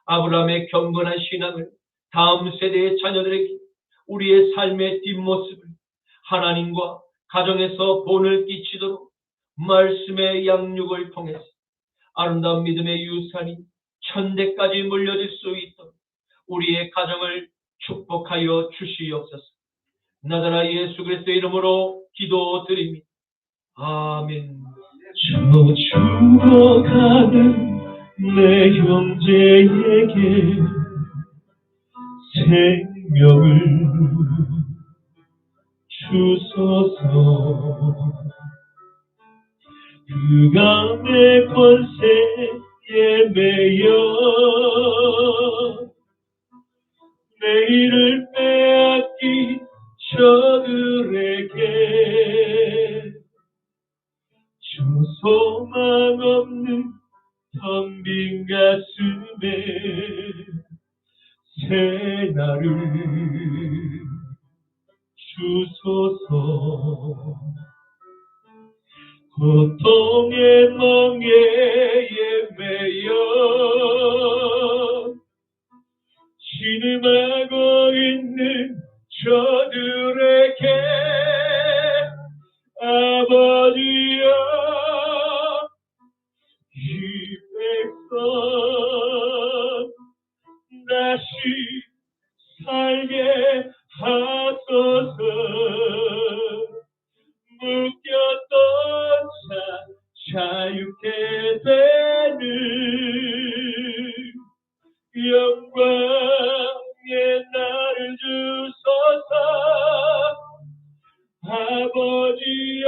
아브라함의 경건한 신앙을 다음 세대의 자녀들에게 우리의 삶의 뒷모습을 하나님과 가정에서 본을 끼치도록 말씀의 양육을 통해서 아름다운 믿음의 유산이 천대까지 물려질 수 있도록 우리의 가정을 축복하여 주시옵소서. 나자라 예수 그리스도의 이름으로 기도드립니다. 아멘. 저 죽어가는 내 형제에게 생명을 주소서. 그가 내 권세에 매여 내일을 빼앗긴 저들에게 저 소망 없는 텅 빈 가슴에 새 날을 주소서. 고통의 멍에에 매여 신음하고 있는 저들에게 아버지여, 이 백성 하소서. 묶였던 자유케 되는 영광의 나를 주소서. 아버지여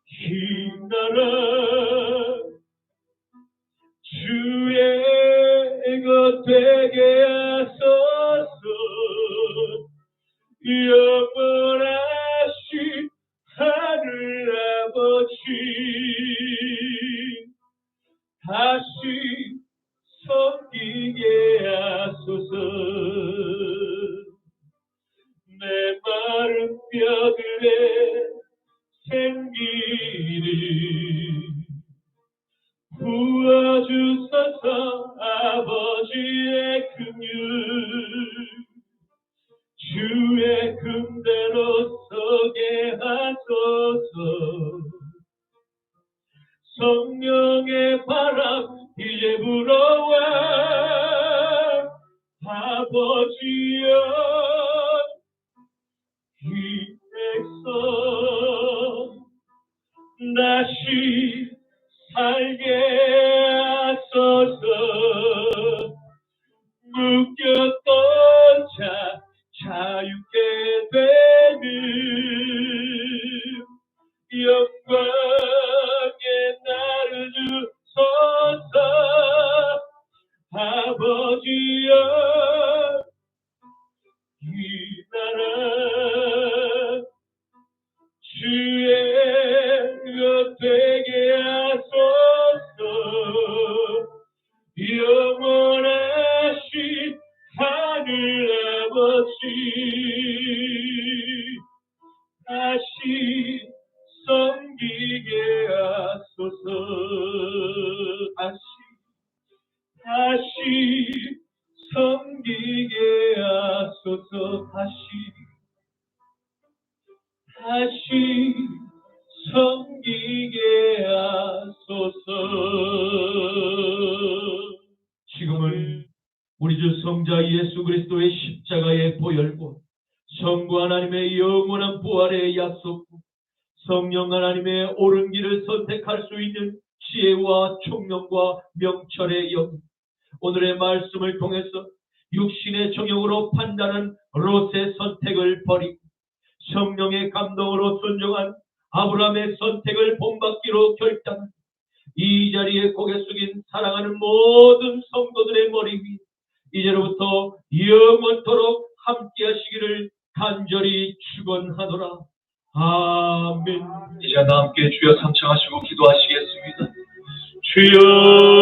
힘나라 주의 것 되게 하소서. 영원하신 하늘 아버지 다시 섬기게 하소서. 내 마른 뼈들에 생기를 부어주소서. 아버지의 긍휼 주의 금대로 서게 하소서. 성령의 바람 이제 불어와 아버지여 이 백성 다시 살게 하소서. 묶였던 자유케 되는 영광의 나를 주소서. 아버지여 이 나라 주의 것 되게 하소서. 영원하신 하늘 아버지 다시 섬기게 하소서. 다시 섬기게 하소서. 다시 섬기게 하소서. 지금은 우리 주 성자 예수 그리스도의 십자가의 보혈과 성부 하나님의 영원한 부활의 약속과 성령 하나님의 옳은 길을 선택할 수 있는 지혜와 총명과 명철의 영, 오늘의 말씀을 통해서 육신의 정욕으로 판단한 롯의 선택을 버리고 성령의 감동으로 순종한 아브라함의 선택을 본받기로 결단한 이 자리에 고개 숙인 사랑하는 모든 성도들의 머리 위 이제로부터 영원토록 함께 하시기를 간절히 축원하노라. 아멘. 이제 다 함께 주여 삼창하시고 기도하시겠습니다. 주여